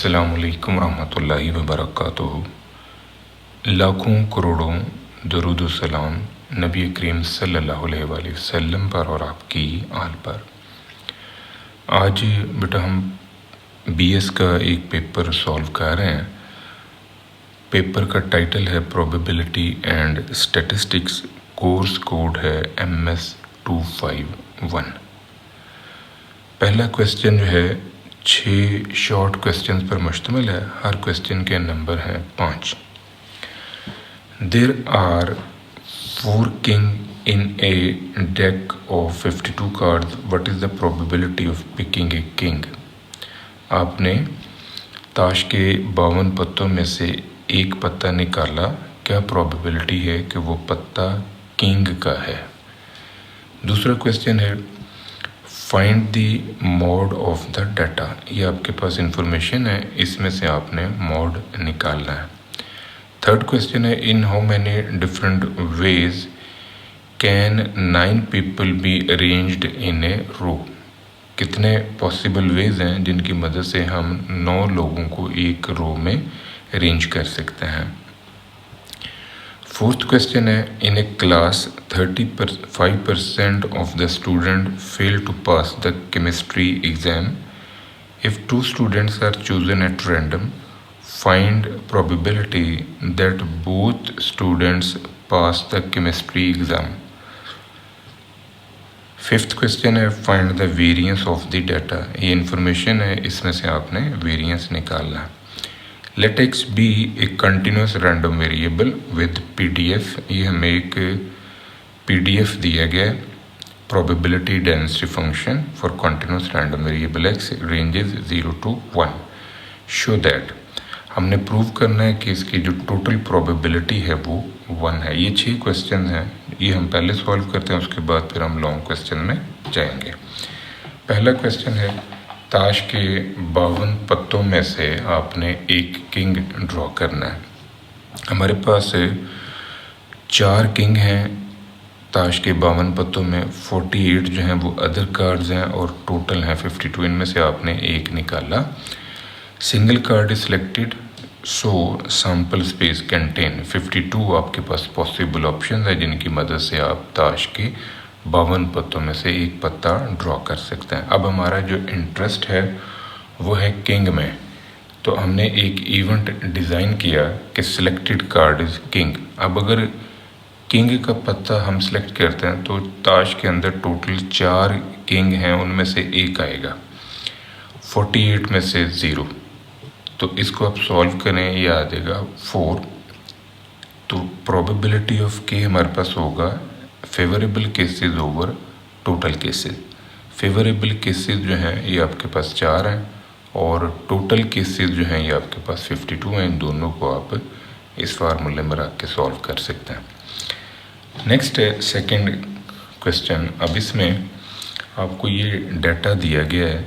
अस्सलामुअलैकुम रहमतुल्लाहि व बरकातुहू। लाखों करोड़ों दरूद सलाम नबी करीम सल्लल्लाहु अलैहि वसल्लम पर और आपकी आल पर। आज बेटा हम बीएस का एक पेपर सॉल्व कर रहे हैं। पेपर का टाइटल है probability and statistics, course code है MS 251। पहला क्वेश्चन जो है 6 शॉर्ट क्वेश्चंस पर मुश्तमिल है। हर क्वेश्चन के नंबर हैं 5। There are 4 king in a deck of 52 cards, what is the probability of picking a king. आपने ताश के 52 पत्तों में से एक पत्ता निकाला, क्या प्रोबेबिलिटी है कि वो पत्ता किंग का है। दूसरा क्वेश्चन है find the mode of the data. ये आपके पास इंफॉर्मेशन है, इसमें से आपने मोड निकालना है। थर्ड क्वेश्चन है in how many different ways can 9 people be arranged in a row. कितने पॉसिबल वेज हैं जिनकी मदद से हम 9 लोगों को एक रो में अरेंज कर सकते हैं। फोर्थ क्वेश्चन है in a class 35% of the student fail to pass the chemistry exam. If 2 students are chosen at random, find probability that both students pass the chemistry exam. Fifth question है find the variance of the data. ये information है, इसमें से आपने variance निकालना है। Let x be a continuous random variable with PDF। ये हमें एक PDF दिया गया है, probability density function for continuous random variable x ranges 0 to 1। Show that हमने प्रूव करना है कि इसकी जो टोटल प्रोबेबिलिटी है वो 1 है। ये 6 क्वेश्चन हैं, ये हम पहले सॉल्व करते हैं, उसके बाद फिर हम लॉन्ग क्वेश्चन में जाएंगे। पहला क्वेश्चन है ताश के 52 पत्तों में से आपने एक किंग ड्रॉ करना है। हमारे पास 4 किंग हैं ताश के 52 पत्तों में, 48 जो हैं वो अदर कार्ड्स हैं और टोटल हैं 52। इनमें से आपने एक निकाला। Single card is selected, so sample space contain 52 आपके पास पॉसिबल ऑप्शन है जिनकी मदद से आप ताश के 52 पत्तों में से एक पत्ता ड्रॉ कर सकते हैं। अब हमारा जो इंटरेस्ट है वो है किंग में, तो हमने एक इवेंट डिज़ाइन किया कि सिलेक्टेड कार्ड इज़ किंग। अब अगर किंग का पत्ता हम सिलेक्ट करते हैं तो ताश के अंदर टोटल 4 किंग हैं, उनमें से एक आएगा, 48 में से 0, तो इसको आप सॉल्व करें, ये आ जाएगा 4। तो प्रोबेबिलिटी ऑफ के हमारे पास होगा favourable cases over total cases. Favourable cases जो हैं ये आपके पास 4 हैं और टोटल केसेस जो हैं ये आपके पास 52 हैं। इन दोनों को आप इस फार्मूले में रख के सॉल्व कर सकते हैं। नेक्स्ट है सेकंड क्वेश्चन। अब इसमें आपको ये डाटा दिया गया है,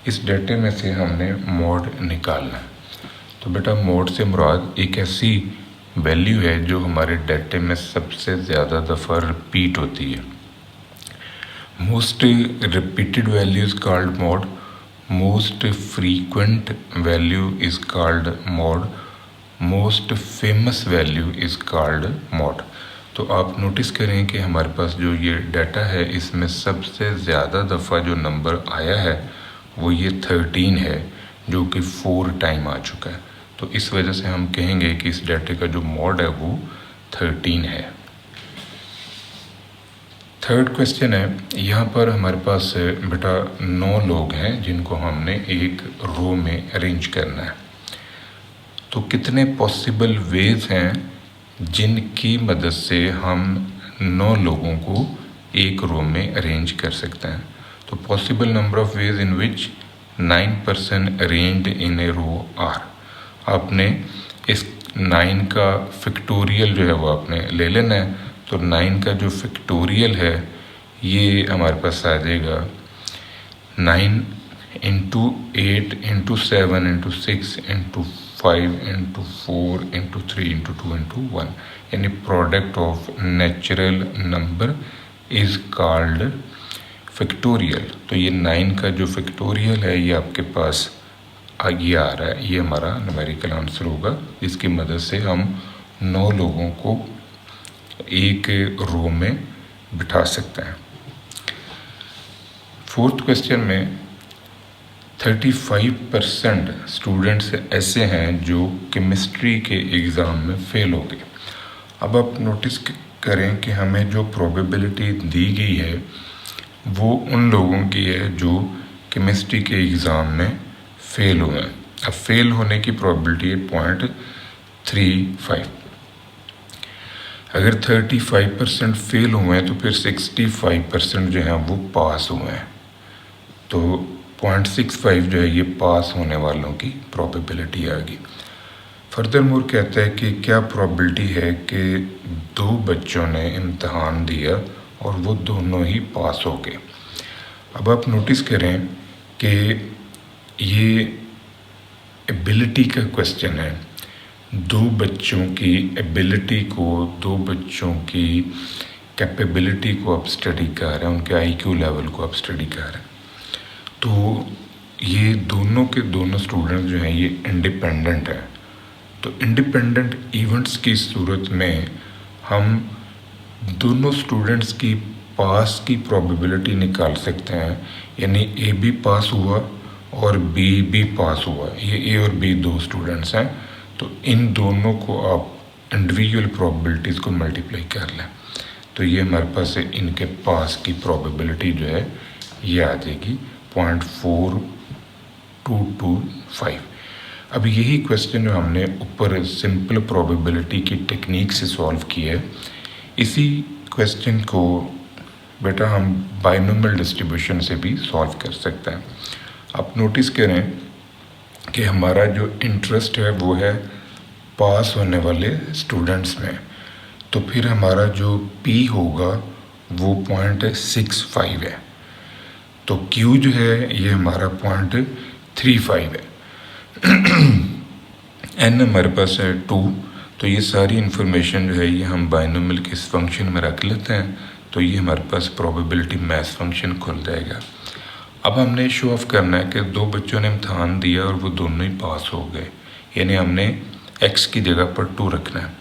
इस डाटे में से हमने मोड निकालना है। तो बेटा मोड से मुराद एक ऐसी वैल्यू है जो हमारे डाटे में सबसे ज़्यादा दफ़ा रिपीट होती है। Most repeated value is called mode, most frequent value is called mode, most famous value is called mode. तो आप नोटिस करें कि हमारे पास जो ये डाटा है इसमें सबसे ज़्यादा दफ़ा जो नंबर आया है वो ये 13 है, जो कि 4 टाइम आ चुका है। तो इस वजह से हम कहेंगे कि इस डाटे का जो मोड है वो 13 है। थर्ड क्वेश्चन है, यहाँ पर हमारे पास बेटा 9 लोग हैं जिनको हमने एक रो में अरेंज करना है। तो कितने पॉसिबल वेज हैं जिनकी मदद से हम 9 लोगों को एक रो में अरेंज कर सकते हैं। तो possible number of ways in which 9 person arranged in a row are. आपने इस 9 का फैक्टोरियल जो है वो आपने ले लेना है। तो 9 का जो फैक्टोरियल है ये हमारे पास आ जाएगा 9 × 8 × 7 × 6 × 5 × 4 × 3 × 2 × 1, यानी product of natural number is called factorial. तो ये 9 का जो फैक्टोरियल है ये आपके पास ये आ रहा है, ये हमारा न्यूमेरिकल आंसर होगा, जिसकी मदद से हम 9 लोगों को एक रो में बिठा सकते हैं। 4th क्वेश्चन में 35% स्टूडेंट्स ऐसे हैं जो केमिस्ट्री के एग्ज़ाम में फ़ेल हो गए। अब आप नोटिस करें कि हमें जो प्रोबेबिलिटी दी गई है वो उन लोगों की है जो केमिस्ट्री के एग्ज़ाम में फ़ेल हुए हैं। अब फेल होने की प्रोबेबिलिटी है 0.35। अगर 35% फेल हुए हैं तो फिर 65% जो है वो पास हुए हैं। तो 0.65 जो है ये पास होने वालों की प्रोबेबिलिटी आ गई। फर्दरमोर कहता है कि क्या प्रोबेबिलिटी है कि 2 बच्चों ने इम्तहान दिया और वो दोनों ही पास हो गए। अब आप नोटिस करें कि ये एबिलिटी का क्वेश्चन है। 2 बच्चों की एबिलिटी को, 2 बच्चों की कैपेबिलिटी को आप स्टडी कर रहे हैं, उनके आईक्यू लेवल को आप स्टडी कर रहे हैं। तो ये दोनों के दोनों स्टूडेंट जो हैं ये इंडिपेंडेंट हैं। तो इंडिपेंडेंट इवेंट्स की सूरत में हम दोनों स्टूडेंट्स की पास की प्रोबेबिलिटी निकाल सकते हैं। यानी ए भी पास हुआ और बी भी पास हुआ, ये ए और बी 2 स्टूडेंट्स हैं। तो इन दोनों को आप इंडिविजुअल प्रोबेबिलिटीज़ को मल्टीप्लाई कर लें तो ये हमारे पास है, इनके पास की प्रोबेबिलिटी जो है ये आ जाएगी 0.4225। अब यही क्वेश्चन जो हमने ऊपर सिंपल प्रोबेबिलिटी की टेक्निक से सॉल्व किया है, इसी क्वेश्चन को बेटा हम बाइनोमियल डिस्ट्रीब्यूशन से भी सॉल्व कर सकते हैं। आप नोटिस करें कि हमारा जो इंटरेस्ट है वो है पास होने वाले स्टूडेंट्स में। तो फिर हमारा जो पी होगा वो 0.65 है। तो क्यू जो है ये हमारा 0.35 है। एन हमारे पास है 2। तो ये सारी इन्फॉर्मेशन जो है ये हम बाइनोमियल के इस फंक्शन में रख लेते हैं। तो ये हमारे पास प्रोबेबिलिटी मैथ फंक्शन खुल जाएगा। अब हमने शो ऑफ करना है कि 2 बच्चों ने इम्तहान दिया और वो दोनों ही पास हो गए, यानी हमने x की जगह पर 2 रखना है।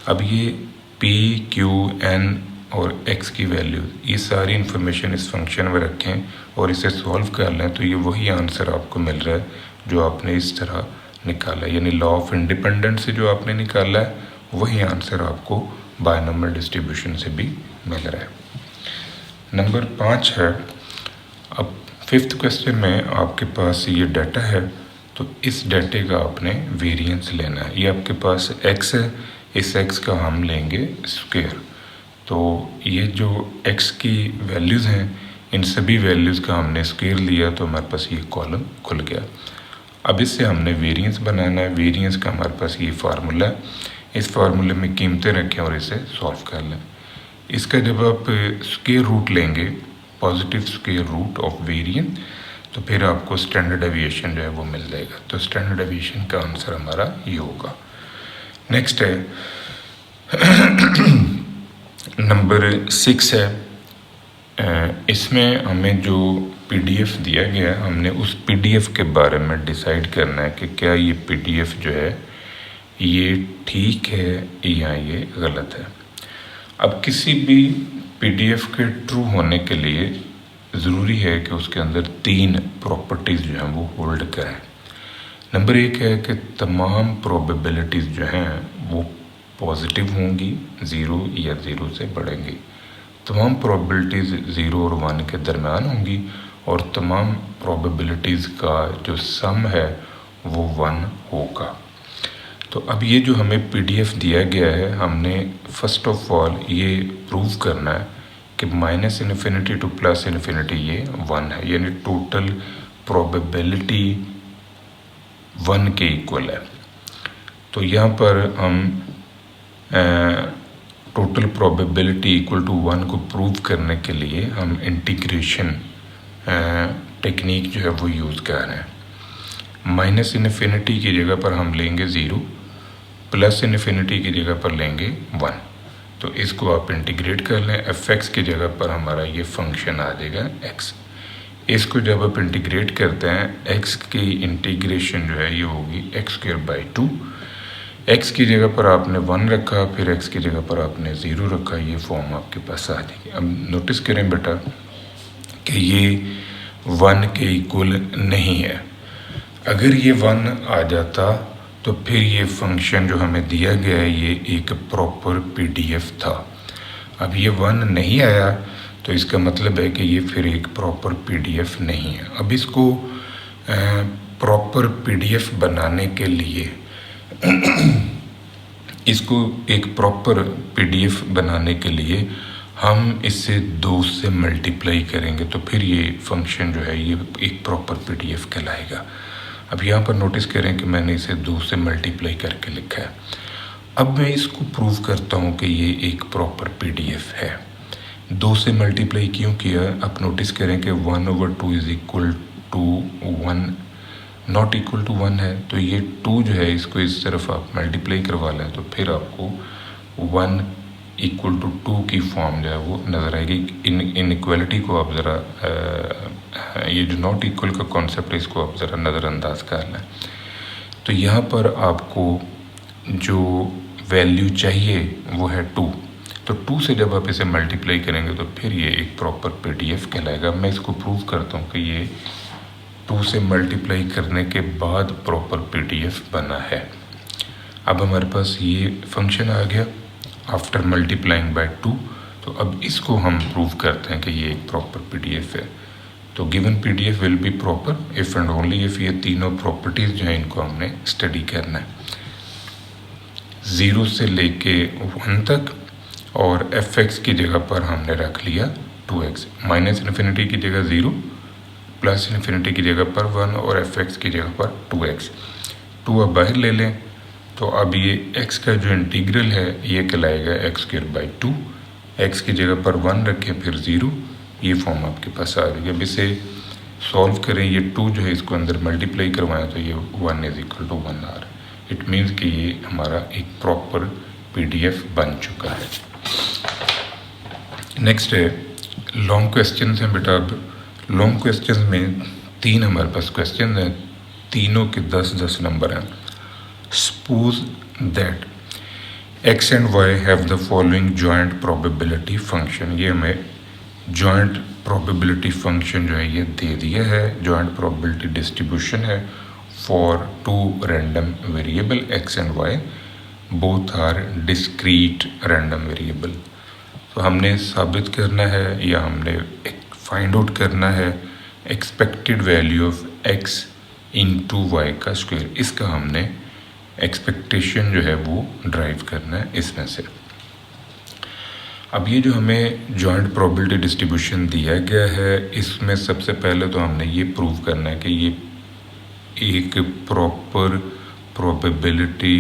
अब ये p, q, n और x की वैल्यू, ये सारी इन्फॉर्मेशन इस फंक्शन में रखें और इसे सॉल्व कर लें तो ये वही आंसर आपको मिल रहा है जो आपने इस तरह निकाला है। यानी लॉ ऑफ इंडिपेंडेंस से जो आपने निकाला है वही आंसर आपको बाइनोमियल डिस्ट्रीब्यूशन से भी मिल रहा है। नंबर 5 है। अब 5th क्वेश्चन में आपके पास ये डाटा है, तो इस डाटे का आपने वेरिएंस लेना है। ये आपके पास x है, इस x का हम लेंगे स्क्वायर। तो ये जो x की वैल्यूज़ हैं इन सभी वैल्यूज़ का हमने स्क्वायर लिया तो हमारे पास ये कॉलम खुल गया। अब इससे हमने वेरिएंस बनाना है। वेरिएंस का हमारे पास ये फार्मूला है, इस फार्मूले में कीमतें रखें और इसे सॉल्व कर लें। इसका जब आप स्क्वायर रूट लेंगे, positive square root of variance, तो फिर आपको स्टैंडर्ड डेविएशन जो है वो मिल जाएगा। तो स्टैंडर्ड डेविएशन का आंसर हमारा ये होगा। नेक्स्ट है नंबर 6 है। इसमें हमें जो PDF दिया गया है हमने उस PDF के बारे में डिसाइड करना है कि क्या ये PDF जो है ये ठीक है या ये गलत है। अब किसी भी PDF के ट्रू होने के लिए ज़रूरी है कि उसके अंदर 3 प्रॉपर्टीज़ जो हैं वो होल्ड करें। नंबर 1 है कि तमाम प्रोबेबिलिटीज़ जो हैं वो पॉजिटिव होंगी, 0 या 0 से बढ़ेंगी। तमाम प्रोबेबिलिटीज़ 0 और 1 के दरमियान होंगी और तमाम प्रोबेबिलिटीज़ का जो सम है वो 1 होगा। तो अब ये जो हमें PDF दिया गया है, हमने फर्स्ट ऑफ ऑल ये प्रूव करना है कि -∞ to +∞ ये 1 है, यानी टोटल प्रोबेबिलिटी 1 के इक्वल है। तो यहाँ पर हम टोटल प्रोबेबिलिटी इक्वल टू 1 को प्रूव करने के लिए हम इंटीग्रेशन टेक्निक जो है वो यूज़ कर रहे हैं। -∞ की जगह पर हम लेंगे 0, +∞ की जगह पर लेंगे 1। तो इसको आप इंटीग्रेट कर लें। fx की जगह पर हमारा ये फंक्शन आ जाएगा x। इसको जब आप इंटीग्रेट करते हैं x की इंटीग्रेशन जो है ये होगी x²/2। x की जगह पर आपने 1 रखा, फिर x की जगह पर आपने 0 रखा, ये फॉर्म आपके पास आ जाएगी। अब नोटिस करें बेटा कि ये 1 के इक्वल नहीं है। अगर ये 1 आ जाता तो फिर ये फंक्शन जो हमें दिया गया है ये एक प्रॉपर PDF था। अब ये 1 नहीं आया तो इसका मतलब है कि ये फिर एक प्रॉपर PDF नहीं है। अब इसको प्रॉपर PDF बनाने के लिए बनाने के लिए हम इससे 2 से मल्टीप्लाई करेंगे तो फिर ये फंक्शन जो है ये एक प्रॉपर PDF कहलाएगा। अब यहाँ पर नोटिस करें कि मैंने इसे 2 से मल्टीप्लाई करके लिखा है। अब मैं इसको प्रूव करता हूँ कि ये एक प्रॉपर PDF है। 2 से मल्टीप्लाई क्यों किया? अब नोटिस करें कि 1/2 is equal to 1 not equal to 1 है, तो ये 2 जो है इसको इस तरफ आप मल्टीप्लाई करवा लें तो फिर आपको 1 इक्वल टू 2 की फॉर्म जो है वो नज़र आएगी। इनइक्वालिटी को आप ज़रा ये जो नॉट इक्वल का कॉन्सेप्ट है इसको आप ज़रा नज़रअंदाज कर लें। तो यहाँ पर आपको जो वैल्यू चाहिए वो है 2, तो 2 से जब आप इसे मल्टीप्लाई करेंगे तो फिर ये एक प्रॉपर PDF कहलाएगा। मैं इसको प्रूव करता हूँ कि ये 2 से मल्टीप्लाई करने के बाद प्रॉपर PDF बना है। अब हमारे पास ये फंक्शन आ गया आफ्टर मल्टीप्लाइंग बाय 2। तो अब इसको हम प्रूव करते हैं कि ये एक प्रॉपर PDF है। तो given PDF will be proper if and only if ये तीनों प्रॉपर्टीज़ जो हैं इनको हमने स्टडी करना है 0 से लेके 1 तक, और fx की जगह पर हमने रख लिया 2x, -∞ की जगह 0, +∞ की जगह पर 1 और fx की जगह पर 2x। 2 अब बाहर ले लें तो अब ये x का जो इंटीग्रल है ये कहलाएगा x²/2। x की जगह पर 1 रखें फिर 0, ये फॉर्म आपके पास आ रही है। अब इसे सॉल्व करें, ये 2 जो है इसको अंदर मल्टीप्लाई करवाएं तो ये 1 = 1 आ रहा है। इट मीन्स कि ये हमारा एक प्रॉपर PDF बन चुका है। नेक्स्ट है लॉन्ग क्वेश्चन हैं बेटा। अब लॉन्ग क्वेश्चन में 3 हमारे पास क्वेश्चन हैं, तीनों के 10-10 नंबर हैं। Suppose that x and y have the following joint probability function. ये हमें जॉइंट प्रोबेबिलिटी फंक्शन जो है ये दे दिया है, जॉइंट प्रोबेबिलिटी डिस्ट्रीब्यूशन है for 2 random variable x and y, both are discrete random variable. तो हमने साबित करना है या हमने फाइंड आउट करना है expected value of x into y का स्क्वायर। इसका हमने एक्सपेक्टेशन जो है वो ड्राइव करना है इसमें से। अब ये जो हमें जॉइंट प्रोबेबिलिटी डिस्ट्रीब्यूशन दिया गया है इसमें सबसे पहले तो हमने ये प्रूव करना है कि ये एक प्रॉपर प्रोबेबिलिटी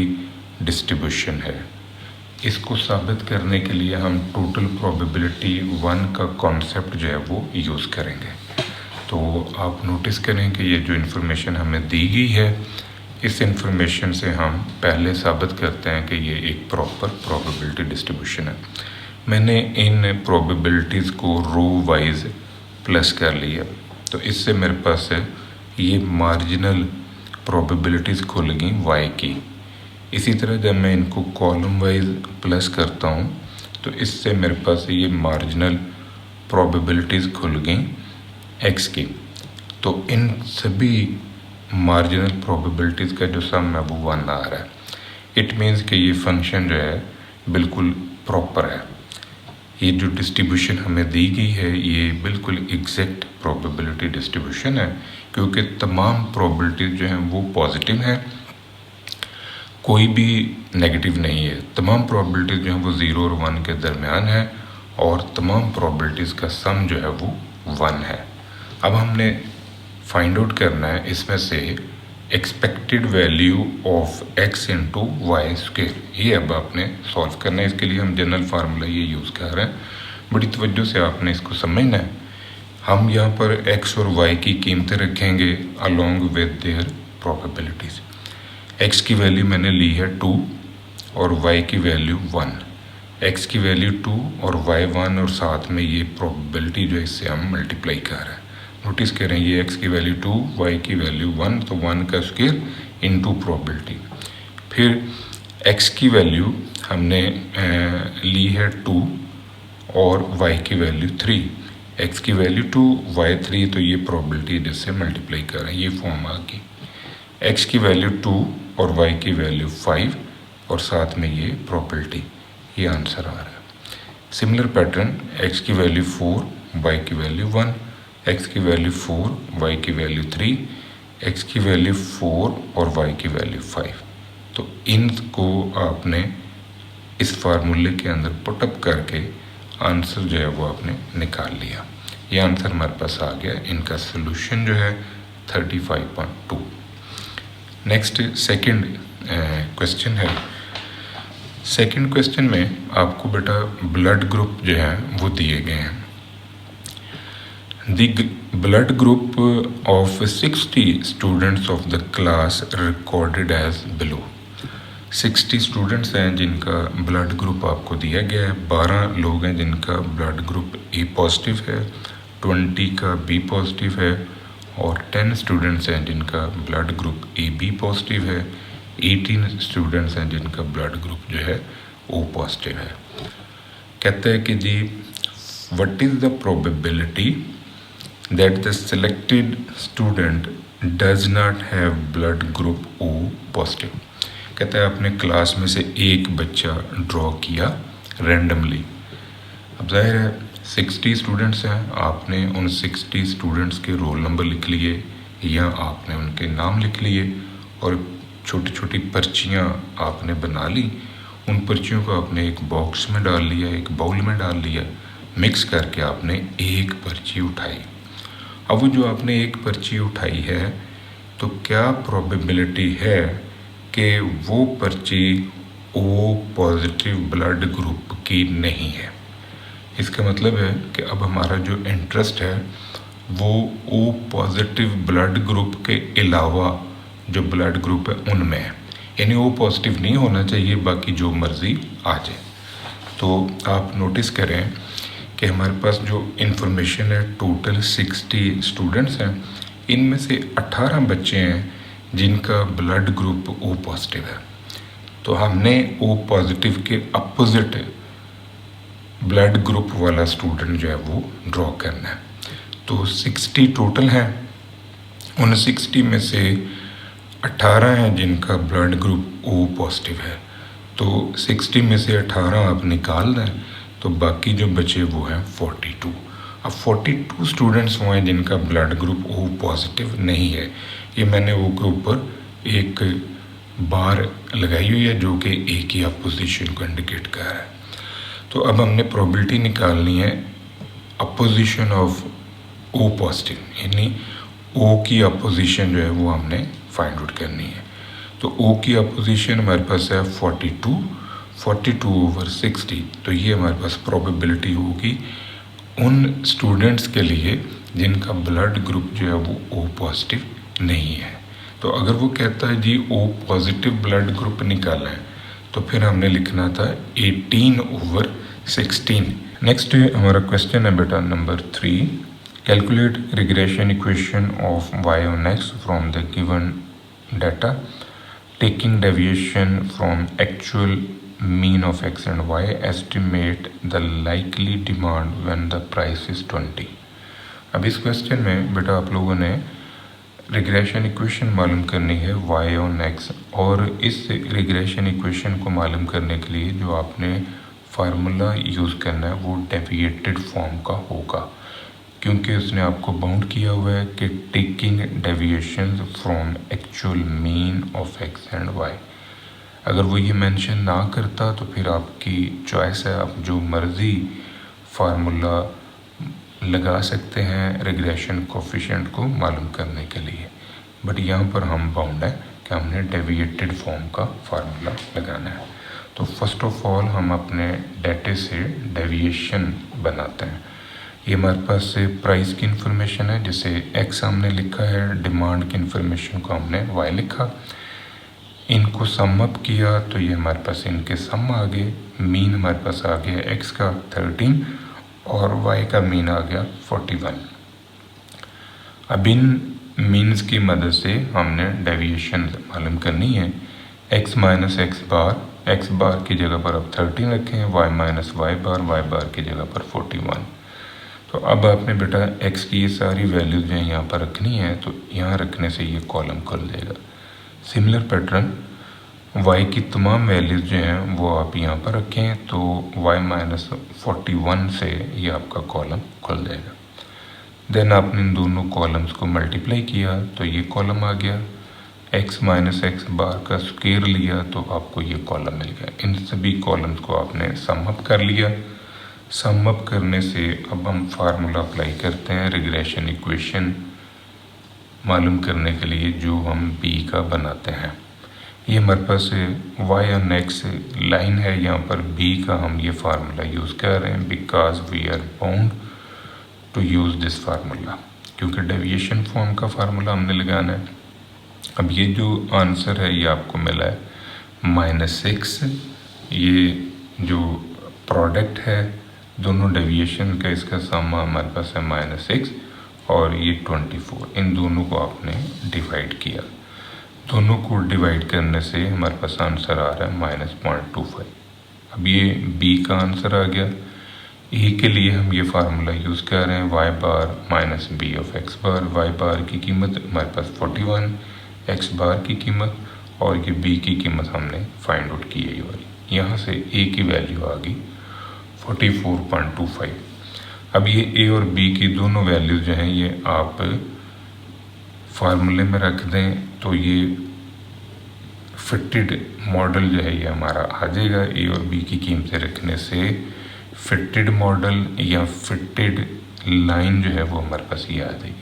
डिस्ट्रीब्यूशन है। इसको साबित करने के लिए हम टोटल प्रोबेबिलिटी 1 का कॉन्सेप्ट जो है वो यूज़ करेंगे। तो आप नोटिस करें कि ये जो इन्फॉर्मेशन हमें दी गई है इस इन्फॉर्मेशन से हम पहले साबित करते हैं कि ये एक प्रॉपर प्रोबेबिलिटी डिस्ट्रीब्यूशन है। मैंने इन प्रोबेबिलिटीज़ को रो वाइज प्लस कर लिया, तो इससे मेरे पास है ये मार्जिनल प्रोबेबिलिटीज़ खुल गई y की। इसी तरह जब मैं इनको कॉलम वाइज प्लस करता हूँ तो इससे मेरे पास ये मार्जिनल प्रोबेबिलिटीज़ खुल गई x की। तो इन सभी मार्जिनल प्रोबेबिलिटीज़ का जो सम है वो 1 आ रहा है। इट मीन्स कि ये फंक्शन जो है बिल्कुल प्रॉपर है। ये जो डिस्ट्रीब्यूशन हमें दी गई है ये बिल्कुल एग्जैक्ट प्रोबेबिलिटी डिस्ट्रीब्यूशन है, क्योंकि तमाम प्रोबेबिलिटीज़ जो हैं वो पॉजिटिव हैं, कोई भी नेगेटिव नहीं है। तमाम प्रोबेबिलिटीज़ जो हैं वो 0 और 1 के दरमियान है और तमाम प्रोबेबिलिटीज़ का सम जो है वो 1 है। अब हमने फाइंड आउट करना है इसमें से expected value of x into y square. ये अब आपने सॉल्व करना है। इसके लिए हम जनरल फार्मूला ये यूज़ कर रहे हैं, बड़ी तवज्जो से आपने इसको समझना है। हम यहाँ पर x और y की कीमतें रखेंगे along with their probabilities. x की वैल्यू मैंने ली है 2 और y की वैल्यू 1। x की वैल्यू 2 और y 1 और साथ में ये प्रोबेबिलिटी जो है इससे हम मल्टीप्लाई कर रहे हैं। नोटिस करें ये x की वैल्यू 2, y की वैल्यू 1, तो 1 का स्क्वायर इनटू प्रोबेबिलिटी। फिर x की वैल्यू हमने ली है 2 और y की वैल्यू 3, x की वैल्यू 2, y 3, तो ये प्रोबेबिलिटी जिससे मल्टीप्लाई कर रहे हैं, ये फॉर्म आ गई। x की वैल्यू 2 और y की वैल्यू 5 और साथ में ये प्रोबेबिलिटी, ये आंसर आ रहा है। सिमिलर पैटर्न x की वैल्यू 4, y की वैल्यू 1, x की वैल्यू 4, y की वैल्यू 3, x की वैल्यू 4 और y की वैल्यू 5। तो इनको आपने इस फार्मूले के अंदर पुटअप करके आंसर जो है वो आपने निकाल लिया। ये आंसर हमारे पास आ गया। इनका सोल्यूशन जो है 35.2। नेक्स्ट सेकंड क्वेश्चन है। सेकंड क्वेश्चन में आपको बेटा ब्लड ग्रुप जो है वो दिए गए हैं। The blood group of 60 students of the class recorded as below. 60 students हैं जिनका ब्लड ग्रुप आपको दिया गया है। 12 लोग हैं जिनका ब्लड ग्रुप ए पॉजिटिव है, 20 का बी पॉजिटिव है और 10 स्टूडेंट्स हैं जिनका blood group A B positive है। 18 स्टूडेंट्स हैं जिनका ब्लड ग्रुप जो है ओ पॉजिटिव है। कहता है कि जी what is the probability that the selected student does not have blood group O positive. कहता है आपने क्लास में से एक बच्चा ड्रॉ किया रैंडमली। अब जाहिर है 60 स्टूडेंट्स हैं, आपने उन 60 स्टूडेंट्स के रोल नंबर लिख लिए या आपने उनके नाम लिख लिए और छोटी छोटी पर्चियाँ आपने बना ली। उन पर्चियों को आपने एक बॉक्स में डाल लिया, एक बाउल में डाल लिया, मिक्स करके आपने एक पर्ची उठाई। अब वो जो आपने एक पर्ची उठाई है तो क्या प्रोबेबिलिटी है कि वो पर्ची ओ पॉजिटिव ब्लड ग्रुप की नहीं है। इसका मतलब है कि अब हमारा जो इंटरेस्ट है वो ओ पॉजिटिव ब्लड ग्रुप के अलावा जो ब्लड ग्रुप है उनमें है, यानी ओ पॉजिटिव नहीं होना चाहिए, बाकी जो मर्ज़ी आ जाए। तो आप नोटिस करें कि हमारे पास जो इन्फॉर्मेशन है टोटल 60 स्टूडेंट्स हैं, इनमें से 18 बच्चे हैं जिनका ब्लड ग्रुप ओ पॉजिटिव है। तो हमने ओ पॉजिटिव के अपोजिट ब्लड ग्रुप वाला स्टूडेंट जो है वो ड्रॉ करना है। तो 60 टोटल हैं, उन 60 में से 18 हैं जिनका ब्लड ग्रुप ओ पॉजिटिव है। तो 60 में से 18 आप निकाल दें तो बाकी जो बचे वो हैं 42। अब 42 स्टूडेंट्स वो हैं जिनका ब्लड ग्रुप ओ पॉजिटिव नहीं है। ये मैंने ओ के ऊपर एक बार लगाई हुई है जो कि ए की अपोजिशन को इंडिकेट कर रहा है। तो अब हमने प्रोबेबिलिटी निकालनी है अपोजिशन ऑफ ओ पॉजिटिव, यानी ओ की अपोजिशन जो है वो हमने फाइंड आउट करनी है। तो ओ की अपोजिशन हमारे पास है 42 ओवर 60। तो ये हमारे पास प्रोबेबिलिटी होगी उन स्टूडेंट्स के लिए जिनका ब्लड ग्रुप जो है वो ओ पॉजिटिव नहीं है। तो अगर वो कहता है जी ओ पॉजिटिव ब्लड ग्रुप निकाला है तो फिर हमने लिखना था 18 ओवर 16। नेक्स्ट हमारा क्वेश्चन है बेटा number 3। Calculate regression equation of y on x from the given data taking deviation from actual mean of x and y, estimate the likely demand when the price is 20। अब इस question में बेटा आप लोगों ने regression equation मालूम करनी है y on x, और इस रिग्रेशन इक्वेशन को मालूम करने के लिए जो आपने फार्मूला यूज़ करना है वो डेविएटेड फॉर्म का होगा, क्योंकि उसने आपको बाउंड किया हुआ है कि taking deviation from actual mean of x and y। अगर वो ये मेंशन ना करता तो फिर आपकी चॉइस है, आप जो मर्ज़ी फार्मूला लगा सकते हैं रिग्रेशन कोफिशिएंट को मालूम करने के लिए, बट यहाँ पर हम बाउंड है कि हमने डेविएटेड फॉर्म का फार्मूला लगाना है। तो फर्स्ट ऑफ ऑल हम अपने डाटे से डेविएशन बनाते हैं। ये हमारे पास से प्राइस की इन्फॉर्मेशन है जिसे x हमने लिखा है, डिमांड की इन्फॉर्मेशन को हमने y लिखा, इनको सम अप किया तो ये हमारे पास इनके सम आ गए। मीन हमारे पास आ गया x का 13 और y का मीन आ गया 41। अब इन मीन्स की मदद से हमने डेविएशन मालूम करनी है। x माइनस एक्स बार की जगह पर अब 13 रखें, y माइनस वाई बार की जगह पर 41। तो अब आपने बेटा x की ये सारी वैल्यूज जो है यहाँ पर रखनी है, तो यहाँ रखने से ये कॉलम खुल जाएगा। सिमिलर पैटर्न y की तमाम वैल्यूज जो हैं वो आप यहाँ पर रखें, तो y माइनस 41 से ये आपका कॉलम खुल जाएगा। देन आपने इन दोनों कॉलम्स को मल्टीप्लाई किया तो ये कॉलम आ गया। x माइनस एक्स बार का स्क्वायर लिया तो आपको ये कॉलम मिल गया। इन सभी कॉलम्स को आपने सम अप कर लिया। सम अप करने से अब हम फार्मूला अप्लाई करते हैं रिग्रेशन इक्वेशन मालूम करने के लिए, जो हम b का बनाते हैं। ये हमारे पास y और x लाइन है, यहाँ पर b का हम ये फार्मूला यूज़ कर रहे हैं because we are bound to use this formula, क्योंकि डेविएशन फॉर्म का फार्मूला हमने लगाना है। अब ये जो आंसर है ये आपको मिला है -6। ये जो प्रोडक्ट है दोनों डेविएशन का, इसका सम हमारे पास है -6 और ये 24। इन दोनों को आपने डिवाइड किया। दोनों को डिवाइड करने से हमारे पास आंसर आ रहा है -0.25। अब ये b का आंसर आ गया। ए के लिए हम ये फार्मूला यूज़ कर रहे हैं y bar minus b of x bar. y bar की कीमत हमारे पास 41, x बार की कीमत और ये b की कीमत हमने फाइंड आउट की है ये वाली। यहाँ से a की वैल्यू आ गई 44.25। अब ये a और b की दोनों वैल्यूज जो हैं ये आप फार्मूले में रख दें तो ये फिटेड मॉडल जो है ये हमारा आ जाएगा। a और b की कीमतें रखने से फिटेड मॉडल या फिटेड लाइन जो है वो हमारे पास ये आ जाएगी।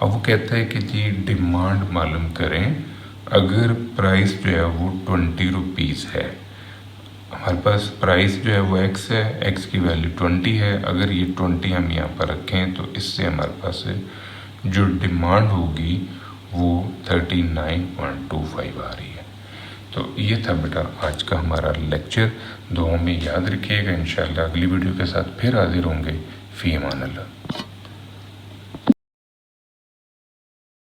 अब वो कहता है कि जी डिमांड मालूम करें अगर प्राइस जो है वो 20 रुपीज़ है। हमारे पास प्राइस जो है वो x है, x की वैल्यू 20 है। अगर ये 20 हम यहाँ पर रखें तो इससे हमारे पास जो डिमांड होगी वो 39.25 आ रही है। तो ये था बेटा आज का हमारा लेक्चर। दुआ में याद रखिएगा। इंशाल्लाह अगली वीडियो के साथ फिर हाजिर होंगे। फ़ी अमान अल्लाह।